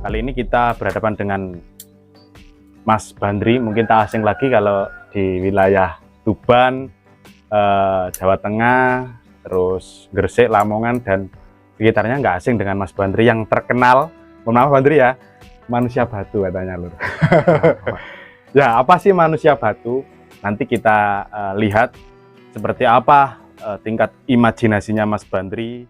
Kali ini kita berhadapan dengan Mas Bandri, mungkin tak asing lagi kalau di wilayah Tuban, Jawa Tengah, terus Gresik, Lamongan, dan sekitarnya nggak asing dengan Mas Bandri yang terkenal, mohon maaf Bandri ya, manusia batu katanya lur. Ya, apa sih manusia batu? Nanti kita lihat seperti apa tingkat imajinasinya Mas Bandri.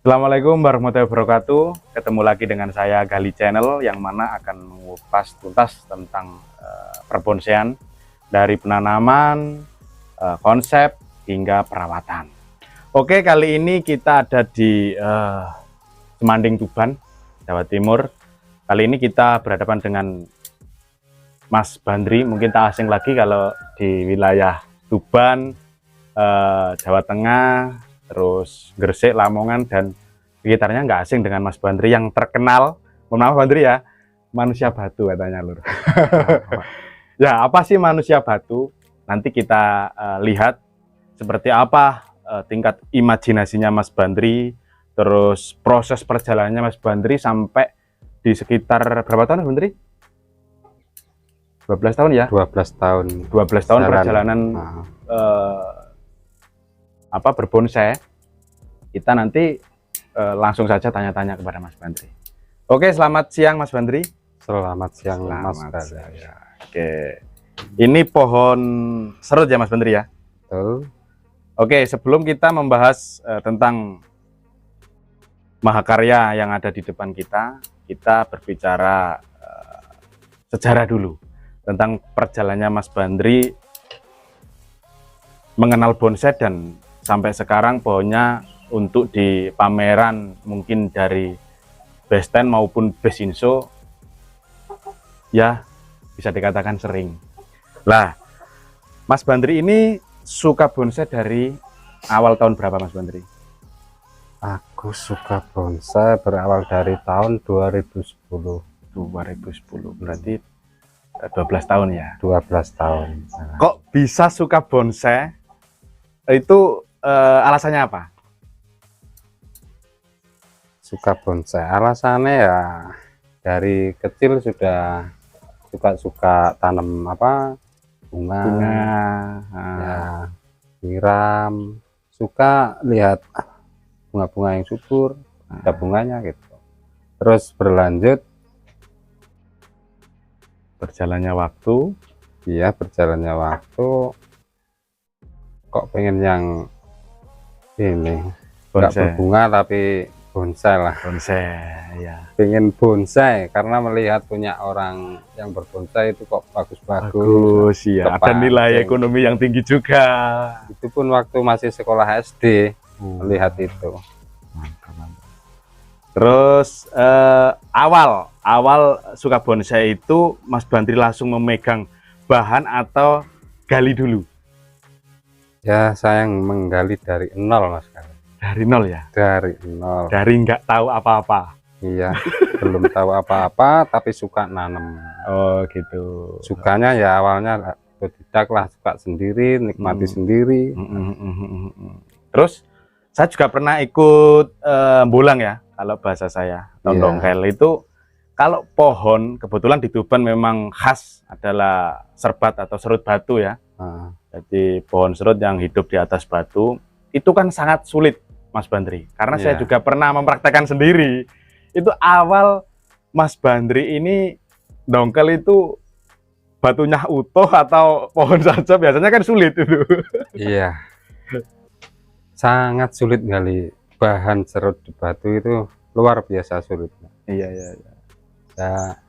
Assalamualaikum warahmatullahi wabarakatuh. Ketemu lagi dengan saya Gali Channel, yang mana akan mengupas tuntas tentang perbonsaian dari penanaman, konsep hingga perawatan. Oke, kali ini kita ada di Semanding, Tuban, Jawa Timur. Kali ini kita berhadapan dengan Mas Bandri, mungkin tak asing lagi kalau di wilayah Tuban, Jawa Tengah, terus Gresik, Lamongan, dan sekitarnya nggak asing dengan Mas Bandri yang terkenal, mohon maaf Bandri ya, manusia batu katanya lur. Ya, apa sih manusia batu? Nanti kita lihat seperti apa tingkat imajinasinya Mas Bandri terus proses perjalanannya Mas Bandri sampai di sekitar berapa tahun Mas Bandri? 12 tahun ya? 12 tahun. 12 tahun perjalanan berbonsai. Kita nanti langsung saja tanya-tanya kepada Mas Bandri. Oke, selamat siang Mas Bandri. Selamat siang Mas Bandri. Oke, ini pohon serut ya Mas Bandri ya? Betul. Oke, sebelum kita membahas tentang mahakarya yang ada di depan kita, kita berbicara sejarah dulu tentang perjalanannya Mas Bandri mengenal bonsai dan sampai sekarang pohonnya untuk di pameran mungkin dari Besten maupun Besinso ya bisa dikatakan sering. Lah, Mas Bandri ini suka bonsai dari awal tahun berapa Mas Bandri? Aku suka bonsai berawal dari tahun 2010. 2010 berarti 12 tahun ya? 12 tahun. Kok bisa suka bonsai? Itu alasannya apa? Suka bonsai alasannya ya dari kecil sudah suka tanam bunga ya, nyiram, suka lihat bunga-bunga yang subur, ada bunganya gitu. Terus berlanjut berjalannya waktu, kok pengen yang ini nggak bonsai. berbunga tapi bonsai lah. Bonsai ya. Pengen bonsai karena melihat punya orang yang berbonsai itu kok bagus-bagus. Bagus ya. Ada nilai ekonomi yang tinggi juga. Itu pun waktu masih sekolah SD melihat itu. Mantap. Terus awal suka bonsai itu Mas Bandri langsung memegang bahan atau gali dulu? Ya, saya menggali dari nol Mas. Dari nol ya? Dari nol. Dari nggak tahu apa-apa? Iya, belum tahu apa-apa tapi suka nanam. Oh gitu. Sukanya ya awalnya otodidak lah, suka sendiri, nikmati sendiri. Terus saya juga pernah ikut bulang ya, kalau bahasa saya, tondongkel itu. Kalau pohon, kebetulan di Tuban memang khas adalah serbat atau serut batu ya. Jadi pohon serut yang hidup di atas batu, itu kan sangat sulit Mas Bandri. Karena saya juga pernah mempraktekkan sendiri. Itu awal Mas Bandri ini dongkel itu batunya utuh atau pohon saja, biasanya kan sulit itu. Iya. Sangat sulit gali bahan serut di batu itu, luar biasa sulitnya. Iya. Ya,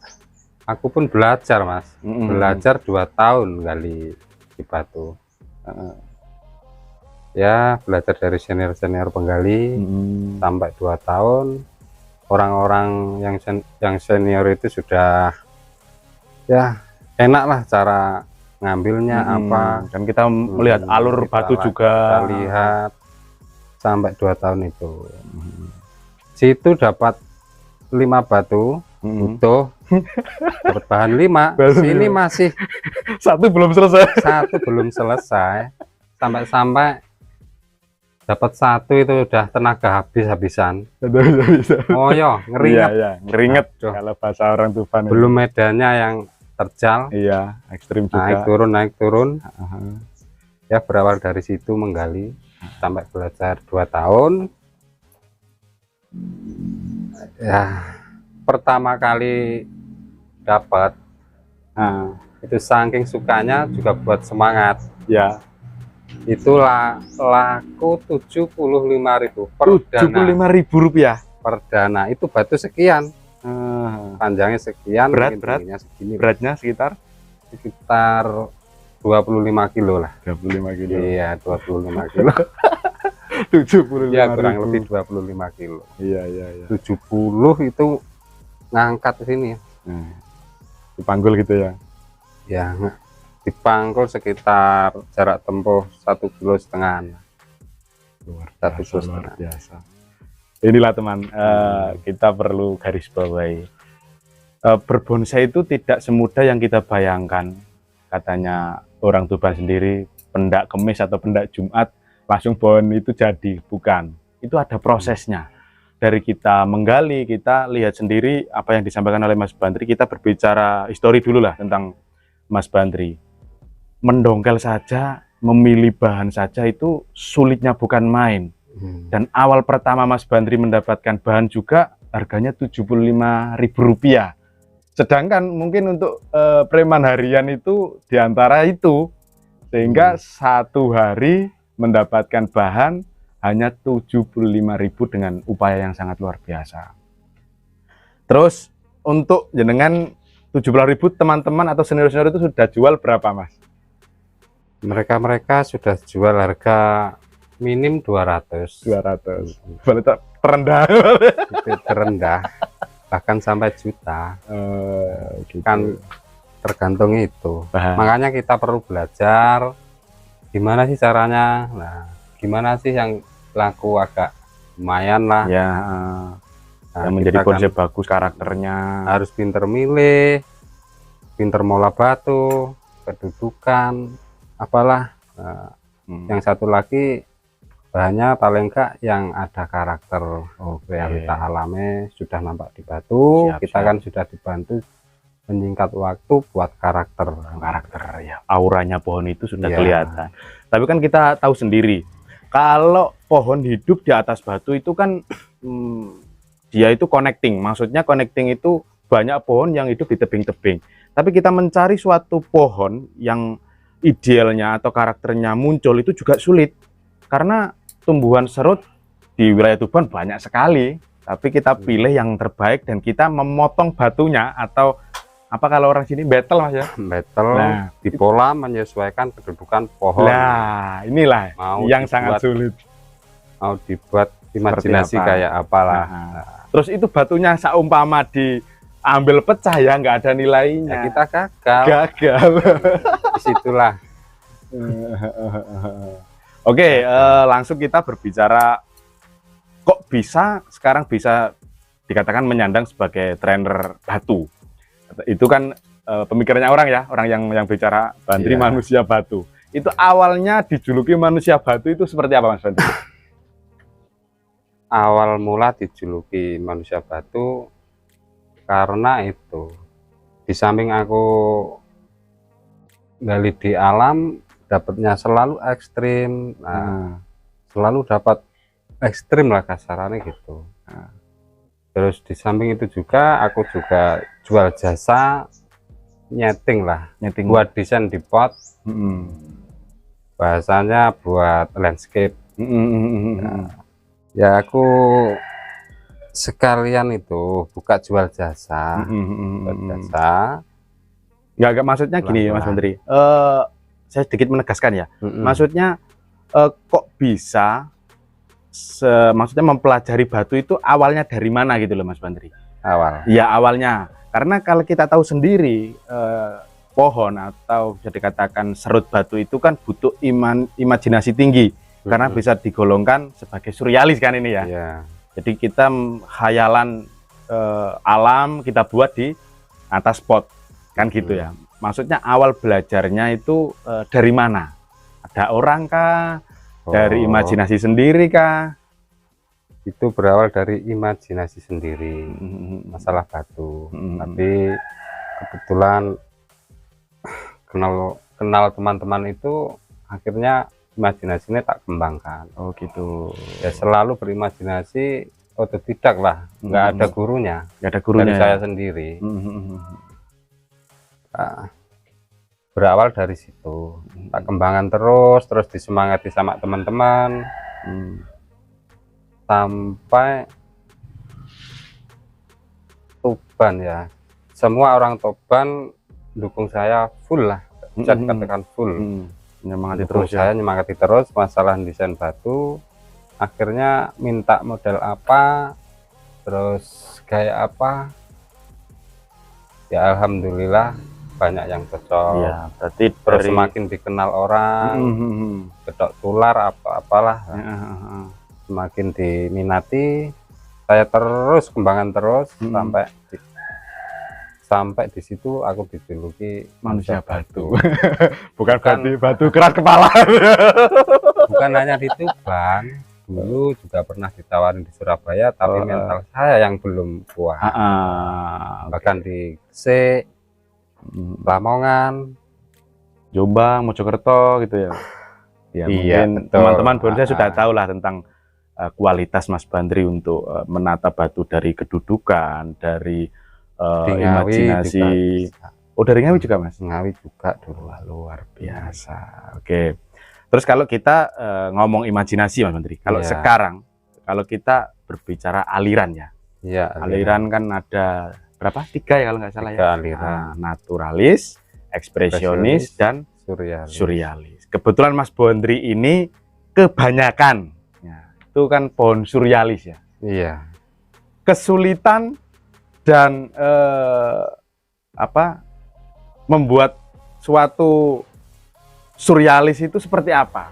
aku pun belajar Mas, belajar 2 tahun gali di batu. Ya belajar dari senior penggali sampai 2 tahun. Orang-orang yang senior itu sudah ya enak lah cara ngambilnya apa. Dan kita melihat alur batu juga. Kita lihat sampai 2 tahun itu. Situ dapat 5 batu utuh, dapat bahan 5. Sini masih satu belum selesai. Sampai dapat 1 itu udah tenaga habis-habisan. Oh yo, ngeringet. Iya, ngeringet kalau bahasa orang Tuban. Belum medannya yang terjal. Iya, ekstrim juga. Naik turun. Ya berawal dari situ menggali sampai belajar 2 tahun. Ya pertama kali dapat itu saking sukanya juga buat semangat ya. Itulah laku 75.000 per dana. Rp75.000 per dana. Itu batu sekian, panjangnya sekian, beratnya sekitar 25 kilo lah. 25 kilo. Iya, 25 kilo. 75 ya kurang lebih 25 kilo. Iya. 70 itu ngangkat ke sini. Dipanggul gitu ya? Ya, dipanggul sekitar jarak tempuh 1,5 kilo. Luar biasa. Inilah teman, kita perlu garis bawahi. Berbonsai itu tidak semudah yang kita bayangkan. Katanya orang Tuban sendiri, pendak Kemis atau pendak Jumat langsung pohon itu jadi, bukan. Itu ada prosesnya. dari kita menggali, kita lihat sendiri apa yang disampaikan oleh Mas Bantri, kita berbicara histori dulu lah tentang Mas Bantri. Mendongkel saja, memilih bahan saja itu sulitnya bukan main. Dan awal pertama Mas Bantri mendapatkan bahan juga harganya Rp75.000. Sedangkan mungkin untuk preman harian itu diantara itu, sehingga satu hari mendapatkan bahan hanya 75.000 dengan upaya yang sangat luar biasa. Terus untuk jenengan 17.000 teman-teman atau senior-senior itu sudah jual berapa, Mas? Mereka sudah jual harga minim 200. 200. Terendah. Itu terendah. Bahkan sampai juta. Gitu. Kan tergantung itu. Bahan. Makanya kita perlu belajar gimana sih caranya. Nah, gimana sih yang laku agak lumayan lah Ya, nah, yang menjadi kita konsep bagus karakternya. harus pinter milih, pinter mola batu, kedudukan, apalah. Nah, yang satu lagi bahannya paling enggak yang ada karakter. Realita alamnya sudah nampak di batu. Kita kan sudah dibantu menyingkat waktu buat karakter ya. Auranya pohon itu sudah kelihatan. Tapi kan kita tahu sendiri, kalau pohon hidup di atas batu itu kan dia itu connecting. Maksudnya connecting itu banyak pohon yang hidup di tebing-tebing. Tapi kita mencari suatu pohon yang idealnya atau karakternya muncul itu juga sulit. Karena tumbuhan serut di wilayah Tuban banyak sekali. Tapi kita pilih yang terbaik dan kita memotong batunya, atau apa kalau orang sini betel, Mas ya? Betel, Nah, di pola menyesuaikan kedudukan pohon. Nah, inilah mau yang dibuat, sangat sulit. Mau dibuat imajinasi apa? kayak apalah. Terus itu batunya saumpama diambil pecah ya nggak ada nilainya. Ya, kita gagal. Gagal. Disitulah. Oke, langsung kita berbicara, kok bisa sekarang bisa dikatakan menyandang sebagai trainer batu. Itu kan pemikirannya orang ya, orang yang bicara Bantri manusia batu. Itu awalnya dijuluki manusia batu itu seperti apa, Mas Bantri? Awal mula dijuluki manusia batu karena itu, di samping aku gali di alam, dapatnya selalu ekstrim. Nah, selalu dapat ekstrim lah kasarannya gitu. Terus di samping itu juga aku juga jual jasa nyeting lah, buat desain di pot. Bahasanya buat landscape. Nah, ya aku sekalian itu buka jual jasa. Buat jasa. Nggak maksudnya gini, Mas Bantri. Saya sedikit menegaskan ya. Maksudnya kok bisa maksudnya mempelajari batu itu awalnya dari mana gitu loh, Mas Bantri? Ya awalnya, karena kalau kita tahu sendiri pohon atau bisa dikatakan serut batu itu kan butuh imajinasi tinggi, karena bisa digolongkan sebagai surrealis kan ini ya. Jadi kita khayalan alam kita buat di atas pot kan gitu ya. Maksudnya awal belajarnya itu dari mana? Ada orang kah? Dari imajinasi sendiri kah? Itu berawal dari imajinasi sendiri, masalah batu. Tapi kebetulan kenal teman-teman itu, akhirnya imajinasinya tak kembangkan. Oh gitu. Ya selalu berimajinasi otodidak lah, nggak ada gurunya. Nggak ada gurunya. Dari saya sendiri. Nah, berawal dari situ, tak kembangkan terus disemangati sama teman-teman, sampai Tuban ya. Semua orang Tuban dukung saya full lah, bisa dikatakan full. Nyemangati terus saya nyemangati terus masalah desain batu. Akhirnya minta model apa, terus kayak apa, ya alhamdulillah banyak yang cocok. Ya, berarti terus semakin dikenal orang, gedok tular apalah, semakin diminati. Saya terus kembangkan terus sampai di situ aku dijuluki manusia batu. Bukan batu keras kepala. Bukan hanya di Tuban, dulu juga pernah ditawarin di Surabaya, tapi mental saya yang belum kuat. Bahkan di Gresik, Lamongan, Jombang, Mojokerto gitu ya. Ya, iya, mungkin betul. teman-teman bonsai sudah tahu lah tentang kualitas Mas Bandri untuk menata batu dari kedudukan, dari Di Ngawi imajinasi. juga. Oh, dari Ngawi juga, Mas? Ngawi juga dulu. Wah, luar biasa. Oke. Terus kalau kita ngomong imajinasi, Mas Bandri, kalau Iya. sekarang, kalau kita berbicara aliran ya, Iya, aliran kan ada berapa? 3 ya kalau nggak salah 3 ya. aliran. Naturalis, ekspresionis, dan surrealis. surrealis. Kebetulan Mas Bandri ini kebanyakan, ya, itu kan pohon surrealis ya. Iya. Kesulitan dan membuat suatu surrealis itu seperti apa?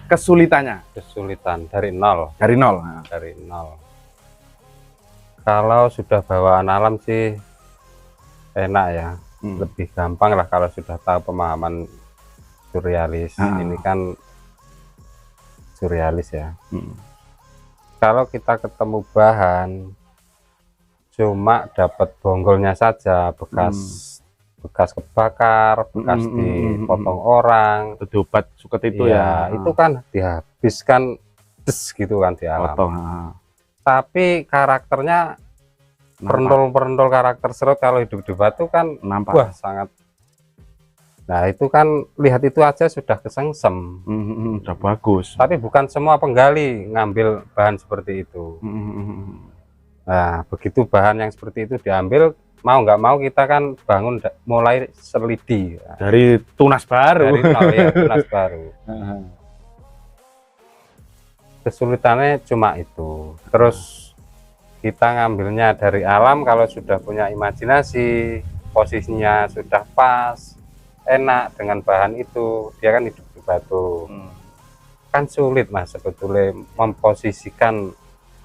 Kesulitannya? Kesulitan dari nol. Dari nol. Dari nol. Kalau sudah bawaan alam sih enak ya. Lebih gampang lah kalau sudah tahu pemahaman surrealis. Ini kan surrealis ya. Kalau kita ketemu bahan cuma dapat bonggolnya saja, bekas kebakar, bekas dipotong orang, dobat suket itu ya, itu kan dihabiskan gitu kan di alam. Tapi karakternya perendol karakter serut kalau hidup di batu kan nampak. Wah, sangat. Nah, itu kan lihat itu aja sudah kesengsem. Udah bagus. Tapi bukan semua penggali ngambil bahan seperti itu. Nah, begitu bahan yang seperti itu diambil, mau nggak mau kita kan bangun mulai selidi. Dari tunas baru. Dari tunas baru. Kesulitannya cuma itu. Terus kita ngambilnya dari alam, kalau sudah punya imajinasi, posisinya sudah pas, enak dengan bahan itu, dia kan hidup di batu. Kan sulit Mas sebetulnya memposisikan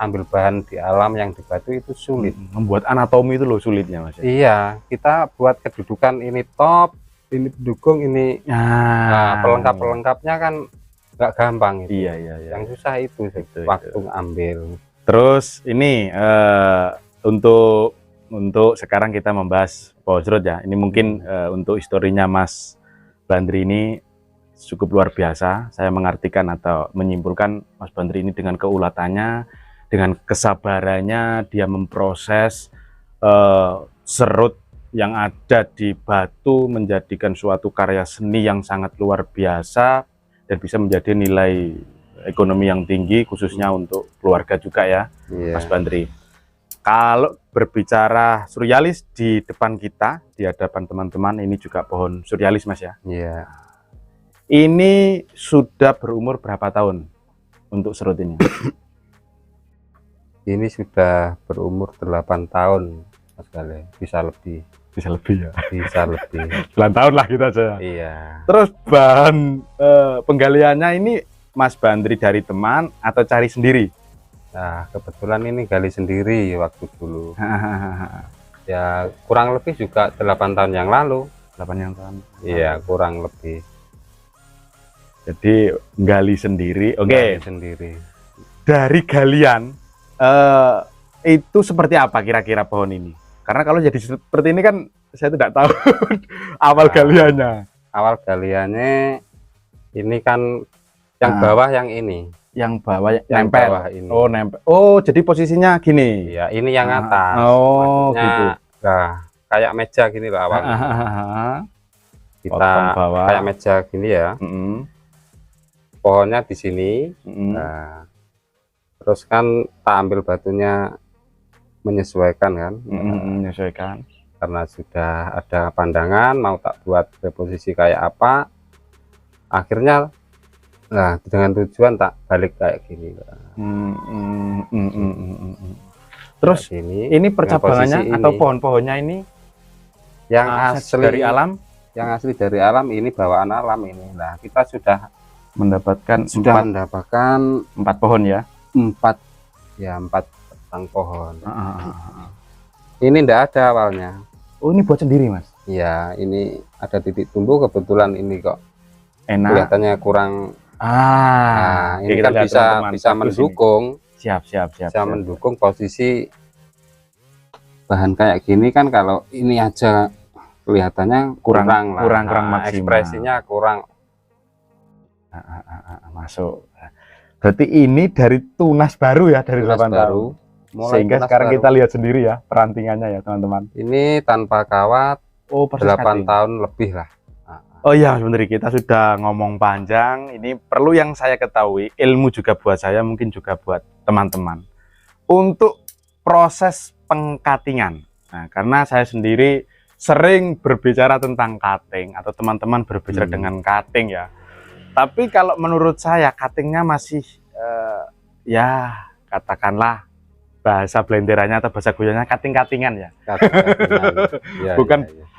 ambil bahan di alam yang di batu itu sulit. Membuat anatomi itu loh sulitnya Mas. Iya, kita buat kedudukan ini top, ini pendukung, ini pelengkap-pelengkapnya kan nggak gampang itu. Iya. Yang susah itu waktu ngambil. Terus ini untuk sekarang kita membahas pohon serut ya. Ini mungkin untuk historinya Mas Bandri ini cukup luar biasa. Saya mengartikan atau menyimpulkan Mas Bandri ini dengan keulatannya, dengan kesabarannya, dia memproses serut yang ada di batu menjadikan suatu karya seni yang sangat luar biasa dan bisa menjadi nilai ekonomi yang tinggi khususnya untuk keluarga juga ya, Mas Bandri. Kalau berbicara surrealis di depan kita, di hadapan teman-teman, ini juga pohon surrealis Mas ya. Iya. Ini sudah berumur berapa tahun untuk serut ini? Ini sudah berumur 8 tahun Mas Gale, bisa lebih. Bisa lebih ya? Bisa lebih. 9 tahun lah kita aja. Iya. Terus bahan penggaliannya ini Mas Bandri dari teman atau cari sendiri? Nah, kebetulan ini gali sendiri waktu dulu. Ya, kurang lebih juga 8 tahun yang lalu. 8 tahun. Iya, kurang lebih. Jadi gali sendiri. Oke. Sendiri. Dari galian itu seperti apa kira-kira pohon ini? Karena kalau jadi seperti ini kan saya tidak tahu awal galiannya. Awal galiannya ini kan yang bawah yang ini. Yang bawah yang nempel. Bawah ini. Oh, nempel. Oh, jadi posisinya gini. Iya, ini yang atas. Oh, maksudnya, gitu. Nah, kayak meja gini loh awalnya. Kita bawah. Kayak meja gini ya. Pohonnya di sini. Nah, terus kan tak ambil batunya menyesuaikan kan. Menyesuaikan. Karena sudah ada pandangan mau tak buat reposisi kayak apa. Akhirnya nah dengan tujuan tak balik kayak gini. Terus ini percabangannya atau pohon-pohonnya ini yang asli dari alam? Yang asli dari alam, ini bawaan alam ini. Nah, kita sudah mendapatkan 4 pohon ya. 4 batang pohon. Ini enggak ada awalnya. Oh, ini buat sendiri Mas? Iya, ini ada titik tumbuh, kebetulan ini kok enak. Kelihatannya kurang Nah, Oke, ini kita kan lihat bisa teman-teman. bisa Bagus ini. mendukung, Siap. bisa mendukung posisi bahan kayak gini kan. Kalau ini aja kelihatannya kurang maksimal. ekspresinya kurang. Masuk. Berarti ini dari tunas baru ya, dari Tunas 8 baru, tahun. mulai Sehingga tunas sekarang baru. kita lihat sendiri ya perantingannya ya teman-teman. Ini tanpa kawat, Oh, persis 8 cutting. tahun lebih lah. Oh iya, sebentar, kita sudah ngomong panjang. Ini perlu yang saya ketahui, ilmu juga buat saya, mungkin juga buat teman-teman. Untuk proses pengkatingan. Nah, karena saya sendiri sering berbicara tentang cutting, atau teman-teman berbicara dengan cutting ya. Tapi kalau menurut saya cuttingnya masih ya katakanlah bahasa blenderannya atau bahasa goyangnya cutting-cuttingan ya. Ya,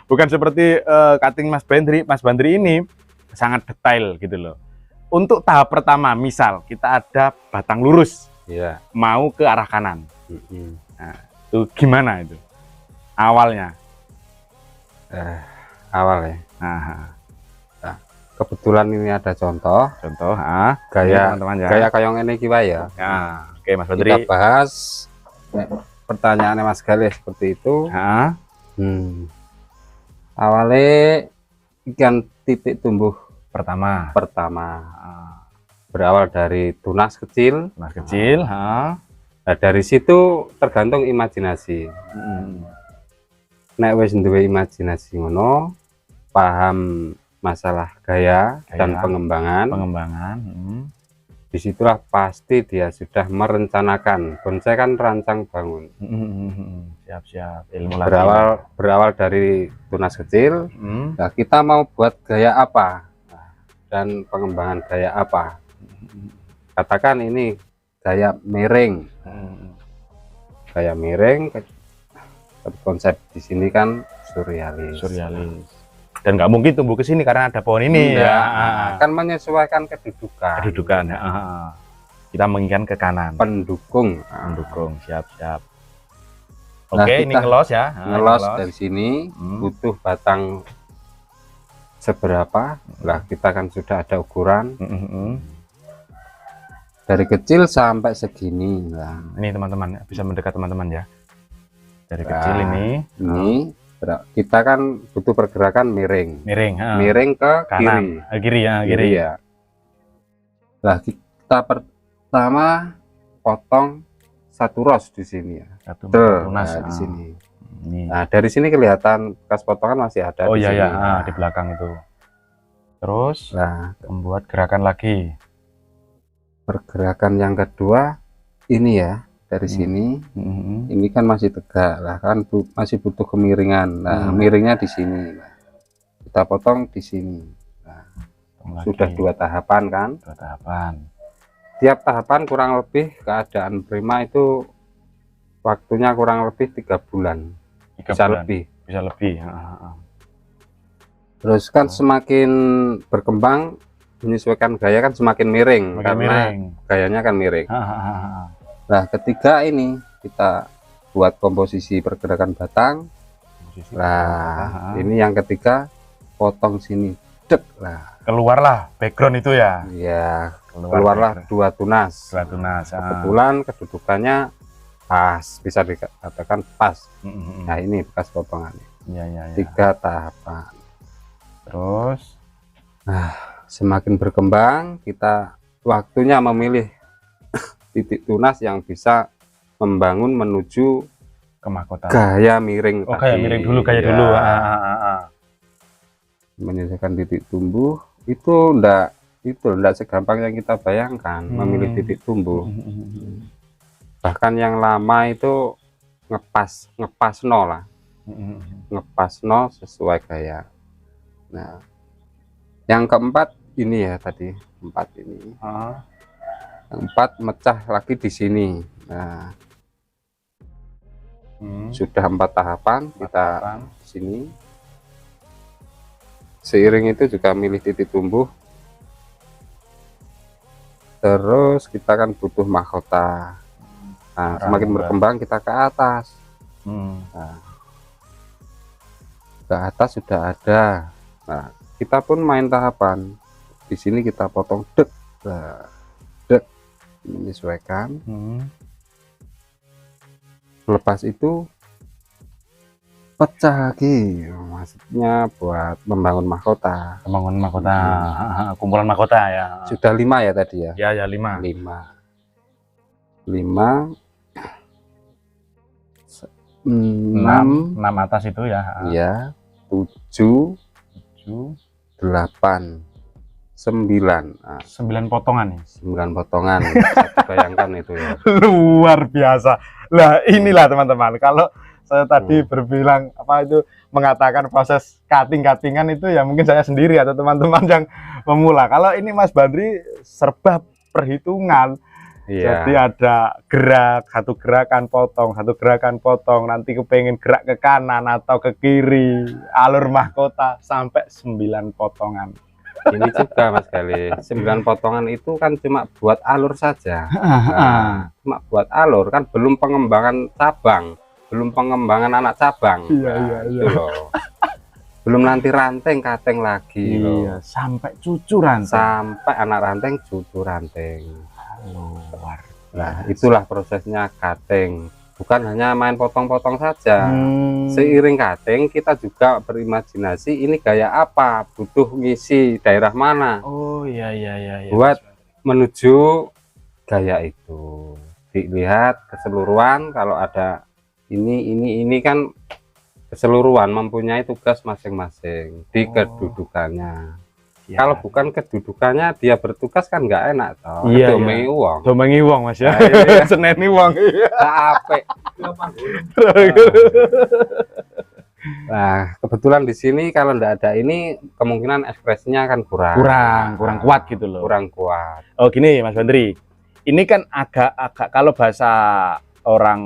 Bukan seperti cutting Mas Bandri ini sangat detail gitu loh. Untuk tahap pertama, misal kita ada batang lurus, ya. mau ke arah kanan. Nah, itu gimana itu awalnya? Awal ya. Nah, kebetulan ini ada contoh gaya teman-teman ya. Gaya kayong ini kiwa ya. Nah, oke Mas Bandri. Kita bahas pertanyaannya Mas Gali seperti itu. Awalnya ikan titik tumbuh pertama berawal dari tunas kecil. Nah, dari situ tergantung imajinasi. Nek wis duwe imajinasi ngono, paham masalah gaya dan pengembangan. Disitulah pasti dia sudah merencanakan. Bonsai kan rancang bangun. Siap. Ilmu berawal dari tunas kecil. Nah, kita mau buat gaya apa dan pengembangan gaya apa. Katakan ini gaya miring. Gaya miring. Konsep di sini kan surrealis. Dan nggak mungkin tumbuh ke sini karena ada pohon ini ya. Kan menyesuaikan kedudukan. Ya. Kita menginginkan ke kanan. Pendukung. Siap. Nah, Oke, ini ngelos ya. Ngelos dari sini butuh batang seberapa? Lah, kita kan sudah ada ukuran. Dari kecil sampai segini. Nah, ini teman-teman bisa mendekat teman-teman ya. Dari kecil ini kita kan butuh pergerakan miring ke kanan, kiri ya. Nah, kita pertama potong satu ros di sini ya. Tunas di sini. Nah, dari sini kelihatan bekas potongan masih ada. Oh iya ya, di belakang itu. Terus membuat gerakan lagi. Pergerakan yang kedua ini ya. Dari sini, ini kan masih tegak lah, kan masih butuh kemiringan. Nah, miringnya di sini. Kita potong di sini. Nah, sudah 2 tahapan kan? 2 tahapan. Tiap tahapan kurang lebih keadaan prima itu waktunya kurang lebih 3 bulan. Bisa lebih. Terus kan semakin berkembang menyesuaikan gaya kan semakin miring karena gayanya kan miring. Nah, ketiga ini kita buat komposisi pergerakan batang. Ini yang ketiga potong sini. Keluarlah background itu ya. Iya, keluarlah 2 tunas. Kebetulan kedudukannya pas, bisa dikatakan pas. Nah, ini bekas potongannya. 3 tahapan. Terus semakin berkembang kita waktunya memilih titik tunas yang bisa membangun menuju ke mahkota gaya miring. Gaya miring dulu, Menyesuaikan titik tumbuh itu enggak segampang yang kita bayangkan. Memilih titik tumbuh. Bahkan yang lama itu ngepas nol sesuai gaya. Nah, yang keempat ini ya tadi 4 ini. 4 mecah lagi di sini. Nah, sudah 4 tahapan kita di sini. Seiring itu juga milih titik tumbuh. Terus kita kan butuh mahkota. Nah, semakin berkembang kita ke atas. Nah, ke atas sudah ada. Nah, kita pun main tahapan. Di sini kita potong Nah, dek, menyesuaikan. Lepas itu pecah lagi, maksudnya buat membangun mahkota. Membangun mahkota, kumpulan mahkota ya. Sudah 5 ya tadi ya? Ya, ya 5. 6 atas itu ya. Ya, 7 8 9. Nah, 9 potongan nih. 9 potongan. Bisa bayangkan itu ya. Luar biasa. Lah inilah teman-teman, kalau saya tadi berbilang apa itu mengatakan proses cutting-cuttingan itu ya mungkin saya sendiri atau teman-teman yang pemula. Kalau ini Mas Badri serba perhitungan. Iya. Jadi ada gerak, satu gerakan potong, nanti kepengen gerak ke kanan atau ke kiri, alur mahkota sampai 9 potongan. Ini juga Mas Gali, 9 potongan itu kan cuma buat alur saja. Nah, cuma buat alur kan, belum pengembangan cabang, belum pengembangan anak cabang. Iya. Itu loh. Belum nanti ranting kateng lagi loh. Sampai cucu ranting. Sampai anak ranting, cucu ranting. Luar. Nah, itulah prosesnya cutting. Bukan hanya main potong-potong saja. Seiring cutting kita juga berimajinasi ini gaya apa, butuh ngisi daerah mana. Oh iya. Buat menuju gaya itu. Dilihat keseluruhan, kalau ada ini kan keseluruhan mempunyai tugas masing-masing di kedudukannya. Ya. Kalau bukan kedudukannya dia bertugas kan nggak enak toh. Iya, domengi uang. Domengi uang Mas ya. Seneni uang. Capek. Nah, kebetulan di sini kalau nggak ada ini kemungkinan ekspresinya akan kurang kuat gitu loh. Kurang kuat. Oh gini Mas Badri. Ini kan agak kalau bahasa orang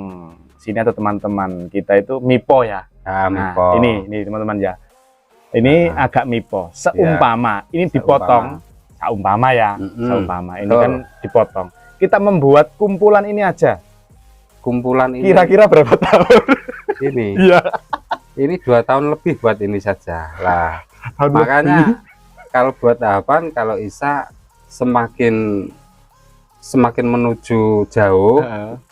sini atau teman-teman kita itu mipo ya. Nah, mipo. Ini teman-teman ya. Ini agak mipo, seumpama ini dipotong, seumpama ya, seumpama ini kan dipotong. Kita membuat kumpulan ini aja. Kumpulan ini kira-kira berapa tahun? Ini. Iya. Ini 2 tahun lebih buat ini saja. Lah, makanya kalau buat tahapan, kalau Isa semakin menuju jauh,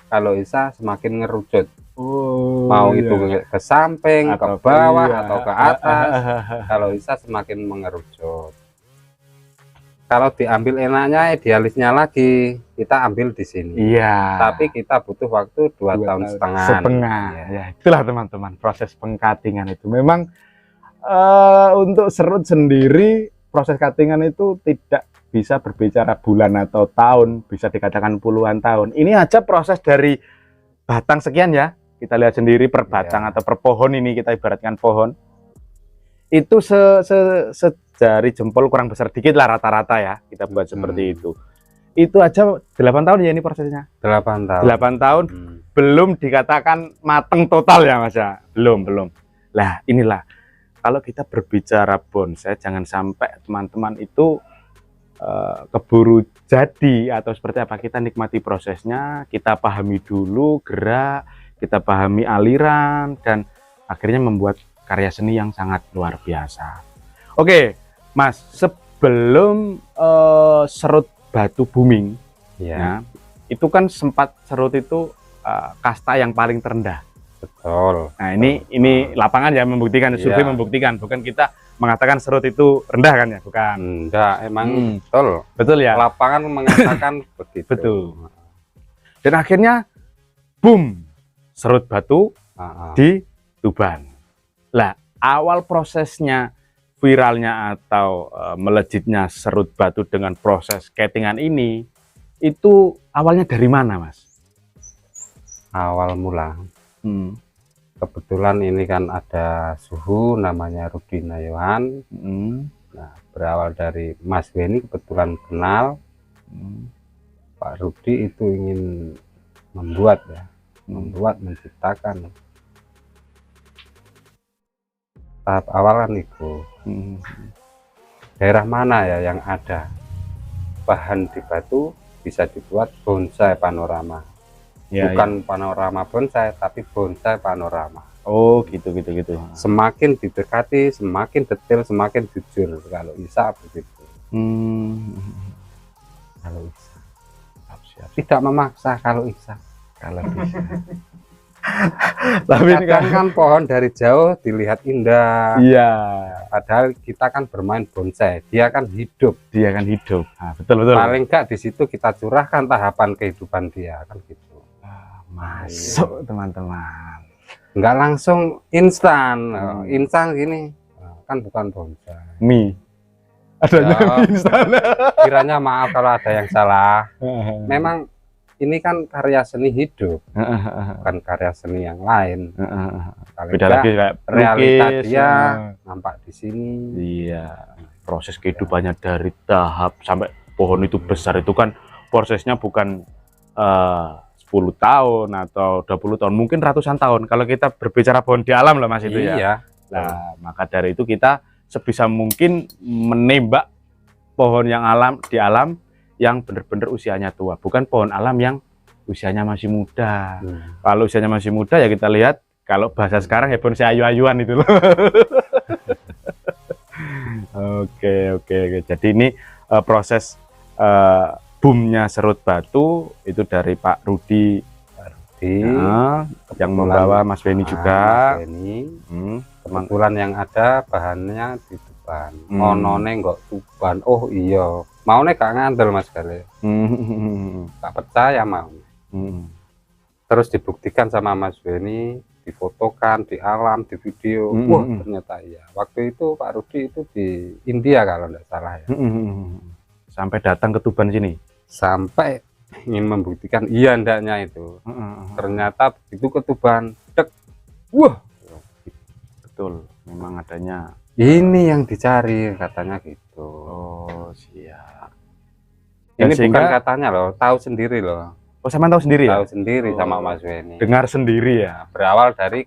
kalau Isa semakin ngerucut. Mau itu ke samping, ke bawah, atau ke atas. Kalau Isa semakin mengerucut. Kalau diambil enaknya, idealisnya lagi kita ambil di sini. Iya. Tapi kita butuh waktu 2 tahun setengah. Ya, itulah teman-teman proses pengkatingan itu. Memang untuk serut sendiri proses cuttingan itu tidak bisa berbicara bulan atau tahun, bisa dikatakan puluhan tahun. Ini aja proses dari batang sekian ya. Kita lihat sendiri per batang atau per pohon, ini kita ibaratkan pohon. Itu sejari jempol kurang besar dikit lah rata-rata ya. Kita buat seperti itu. Itu aja 8 tahun ya ini prosesnya. 8 tahun. 8 tahun belum dikatakan mateng total ya Mas ya. Belum. Lah inilah kalau kita berbicara bonsai jangan sampai teman-teman itu keburu jadi atau seperti apa. Kita nikmati prosesnya, kita pahami dulu gerak, kita pahami aliran, dan akhirnya membuat karya seni yang sangat luar biasa. Oke Mas, sebelum serut batu booming ya, itu kan sempat serut itu kasta yang paling terendah. Betul. Nah ini lapangan ya membuktikan, survei membuktikan, bukan kita mengatakan serut itu rendah kan ya, bukan. Enggak, emang betul ya, lapangan mengatakan begitu. Betul. Dan akhirnya boom, serut batu di Tuban. Lah, awal prosesnya viralnya atau melejitnya serut batu dengan proses cuttingan ini, itu awalnya dari mana, Mas? Awal mula. Kebetulan ini kan ada suhu namanya Rudi Nayohan. Nah, berawal dari Mas Weni kebetulan kenal. Pak Rudi itu ingin membuat ya. Menciptakan tahap awalan itu daerah mana ya yang ada bahan di batu bisa dibuat bonsai panorama, bukan panorama bonsai tapi bonsai panorama. Oh gitu. Semakin didekati semakin detail semakin jujur, kalau bisa begitu. kalau bisa. Siap. Tidak memaksa kalau bisa. Kalau bisa. Tapi ini Kadang kan pohon dari jauh dilihat indah. iya, Padahal kita kan bermain bonsai, dia kan hidup. dia kan hidup. Nah, betul. Paling enggak di situ kita curahkan tahapan kehidupan dia kan gitu. Masuk teman-teman. Enggak langsung instan. Hmm. Instan gini. Kan bukan bonsai. Mie. Adanya Ya. mie instan. Kiranya maaf kalau ada yang salah. Memang ini kan karya seni hidup, bukan karya seni yang lain. Paling Beda enggak lagi kayak realita pelukis, dia nampak di sini. Iya, proses kehidupannya dari tahap sampai pohon itu besar itu kan prosesnya bukan 10 tahun atau 20 tahun, mungkin ratusan tahun. Kalau kita berbicara pohon di alam lah Mas itu ya. Iya. Nah, maka dari itu kita sebisa mungkin menembak pohon yang di alam yang benar-benar usianya tua, bukan pohon alam yang usianya masih muda. Kalau usianya masih muda ya kita lihat, kalau bahasa sekarang ya bonsai ayu-ayuan itu loh. Oke. Jadi ini proses boomnya serut batu itu dari Pak Rudi yang membawa Mas Beni juga. Mas Beni. Hmm. Kebetulan yang ada bahannya di Tuban. Onone nggak Tuban. Oh iya. Maunya gak ngandel Mas Gale. Gak percaya mau. Terus dibuktikan sama Mas Beni, difotokan di alam, di video. Wah ternyata iya. Waktu itu Pak Rudi itu di India kalau tidak salah ya. Sampai datang ke Tuban sini. Sampai ingin membuktikan iya ndaknya itu. Ternyata begitu ke Tuban, dek. Wah. Betul. Memang adanya. Ini yang dicari katanya gitu. Oh siap. Ini sehingga, bukan katanya loh, tahu sendiri loh. Oh sama tahu sendiri ya? Tahu sendiri sama Mas Beni. Dengar sendiri ya? Berawal dari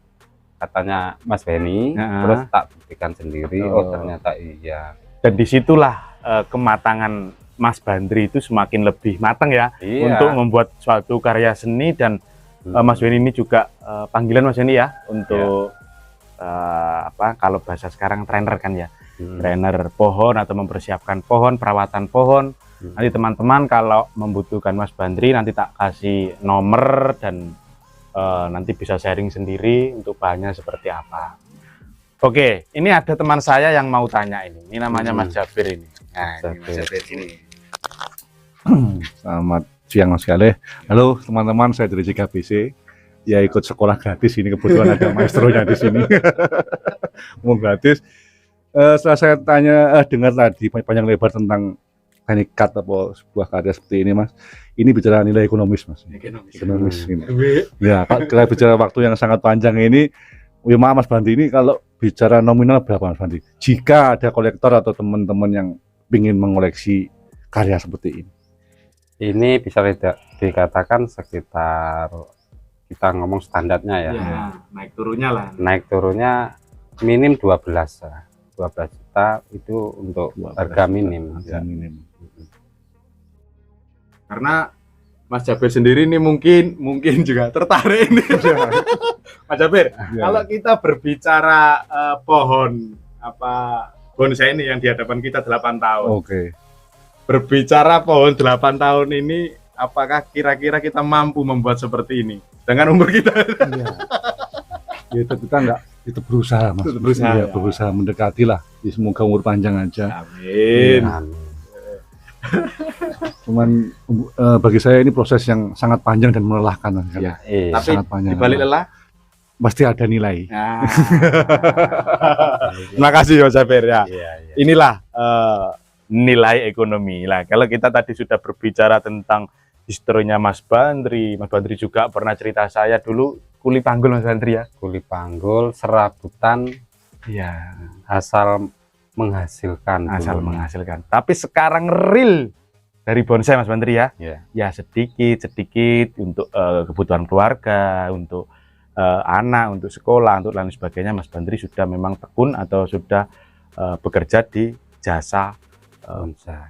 katanya Mas Beni, terus tak buktikan sendiri, oh ternyata iya. Dan disitulah kematangan Mas Bandri itu semakin lebih matang ya, untuk membuat suatu karya seni. Dan Mas Beni ini juga panggilan Mas Beni ya, untuk kalau bahasa sekarang trainer kan ya, trainer pohon atau mempersiapkan pohon, perawatan pohon. Nanti teman-teman kalau membutuhkan Mas Bandri nanti tak kasih nomor dan nanti bisa sharing sendiri untuk bahannya seperti apa. Oke, ini ada teman saya yang mau tanya ini. Ini namanya Mas Jabir ini. Nah, ini Mas Jabir ini. Selamat siang Mas Gale. Halo teman-teman, saya dari JKBC. Ya ikut sekolah gratis ini, kebetulan ada maestronya di sini. Mau gratis. Setelah saya dengar tadi panjang lebar tentang teknik cut atau sebuah karya seperti ini Mas, ini bicara nilai ekonomis Mas. Ekonomis ini. Ya, kita bicara waktu yang sangat panjang ini. Ya maaf Mas Bandi, ini kalau bicara nominal berapa Mas Bandi? Jika ada kolektor atau teman-teman yang ingin mengoleksi karya seperti ini. Ini bisa dikatakan sekitar, kita ngomong standarnya ya. Naik turunnya lah. Naik turunnya minim 12 lah. 12 juta itu untuk harga minim. Harga minim. Karena Mas Jabir sendiri ini mungkin juga tertarik ini. Mas Jabir, kalau kita berbicara pohon bonsai ini yang di hadapan kita 8 tahun. Oke. Berbicara pohon 8 tahun ini, apakah kira-kira kita mampu membuat seperti ini dengan umur kita? Ya kita enggak, itu berusaha Mas. Berusaha mendekati lah. Semoga umur panjang aja. Amin. Cuman bagi saya ini proses yang sangat panjang dan melelahkan kan? Tapi sangat panjang. Di balik lelah pasti ada nilai. Terima kasih Mas Jabir ya. Inilah nilai ekonomi lah. Kalau kita tadi sudah berbicara tentang historinya Mas Bandri juga pernah cerita saya dulu kuli panggul Mas Bandri ya. Kuli panggul, serabutan, ya asal menghasilkan. Tapi sekarang real dari bonsai Mas Bandri ya. Ya sedikit untuk kebutuhan keluarga, untuk anak, untuk sekolah, untuk lain sebagainya. Mas Bandri sudah memang tekun atau sudah bekerja di jasa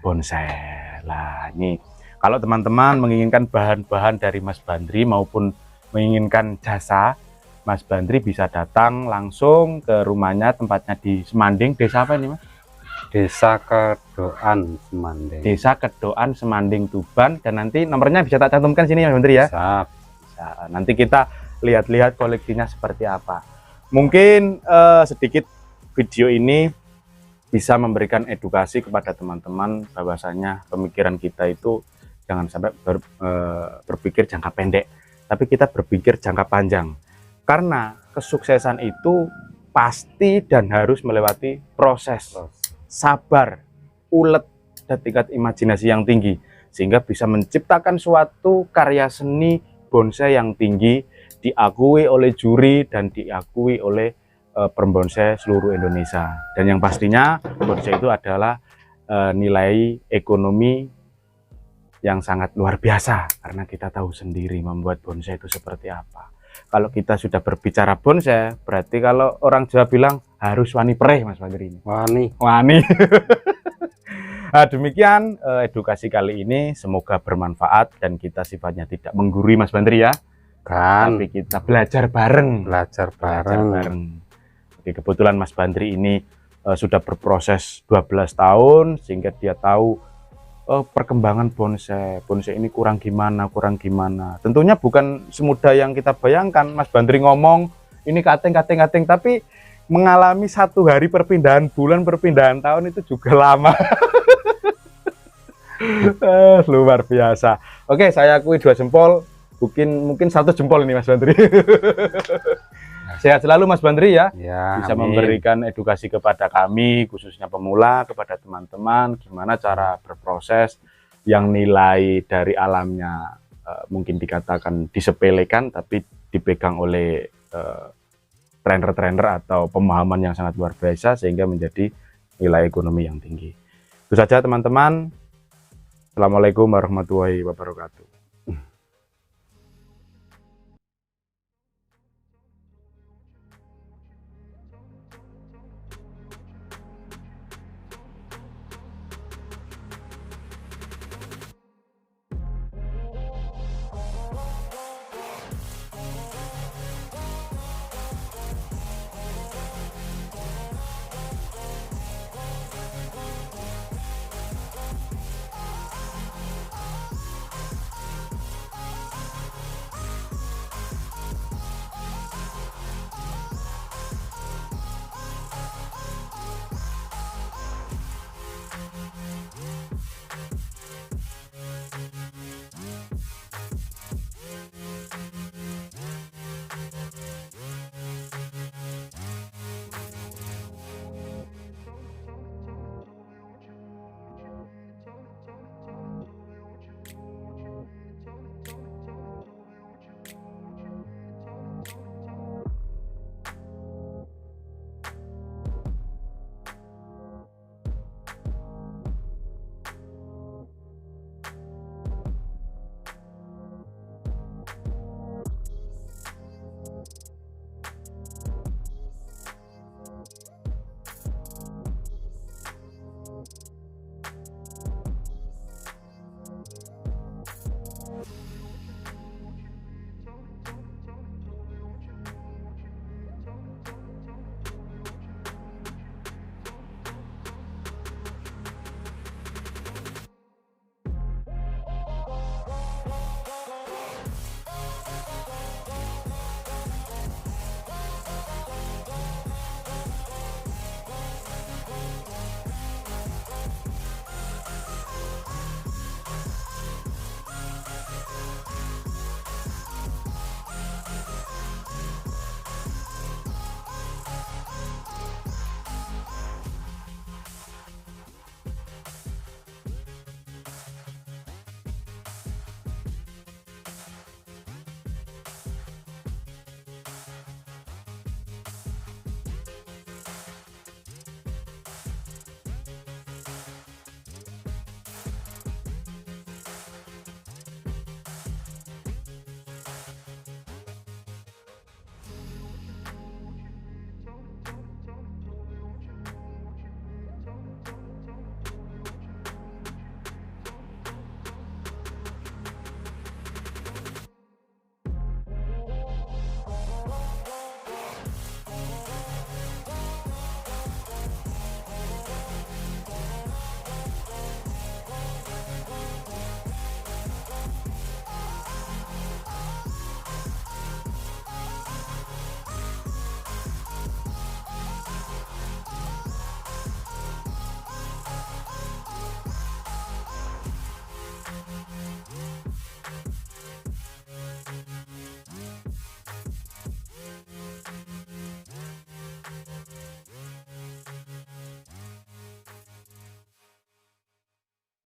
bonsai. Lah ini kalau teman-teman menginginkan bahan-bahan dari Mas Bandri maupun menginginkan jasa Mas Bandri, bisa datang langsung ke rumahnya, tempatnya di Semanding. Desa apa ini Mas? Desa Kedoan Semanding. Desa Kedoan Semanding Tuban, dan nanti nomornya bisa tak cantumkan sini Mas Menteri ya. Siap. Nanti kita lihat-lihat koleksinya seperti apa. Mungkin sedikit video ini bisa memberikan edukasi kepada teman-teman bahwasanya pemikiran kita itu jangan sampai berpikir jangka pendek, tapi kita berpikir jangka panjang. Karena kesuksesan itu pasti dan harus melewati proses, sabar, ulet, dan tingkat imajinasi yang tinggi, sehingga bisa menciptakan suatu karya seni bonsai yang tinggi, diakui oleh juri dan diakui oleh pembonsai seluruh Indonesia. Dan yang pastinya bonsai itu adalah nilai ekonomi yang sangat luar biasa, karena kita tahu sendiri membuat bonsai itu seperti apa. Kalau kita sudah berbicara bonsai, berarti kalau orang Jawa bilang harus wani perih Mas Bandri ini. Wani. Nah, demikian edukasi kali ini, semoga bermanfaat dan kita sifatnya tidak menggurui Mas Bandri ya. Tapi kita belajar bareng. Belajar bareng. Oke, kebetulan Mas Bandri ini sudah berproses 12 tahun sehingga dia tahu perkembangan bonsai ini kurang gimana. Tentunya bukan semudah yang kita bayangkan. Mas Bandri ngomong ini kating, tapi mengalami 1 hari perpindahan bulan, perpindahan tahun itu juga lama. Luar biasa. Oke, saya akui 2 jempol, mungkin 1 jempol ini Mas Bandri. Sehat selalu Mas Bandri ya, bisa amin. memberikan edukasi kepada kami, khususnya pemula, kepada teman-teman, gimana cara berproses yang nilai dari alamnya mungkin dikatakan disepelekan, tapi dipegang oleh trainer-trainer atau pemahaman yang sangat luar biasa, sehingga menjadi nilai ekonomi yang tinggi. Itu saja teman-teman. Assalamualaikum warahmatullahi wabarakatuh.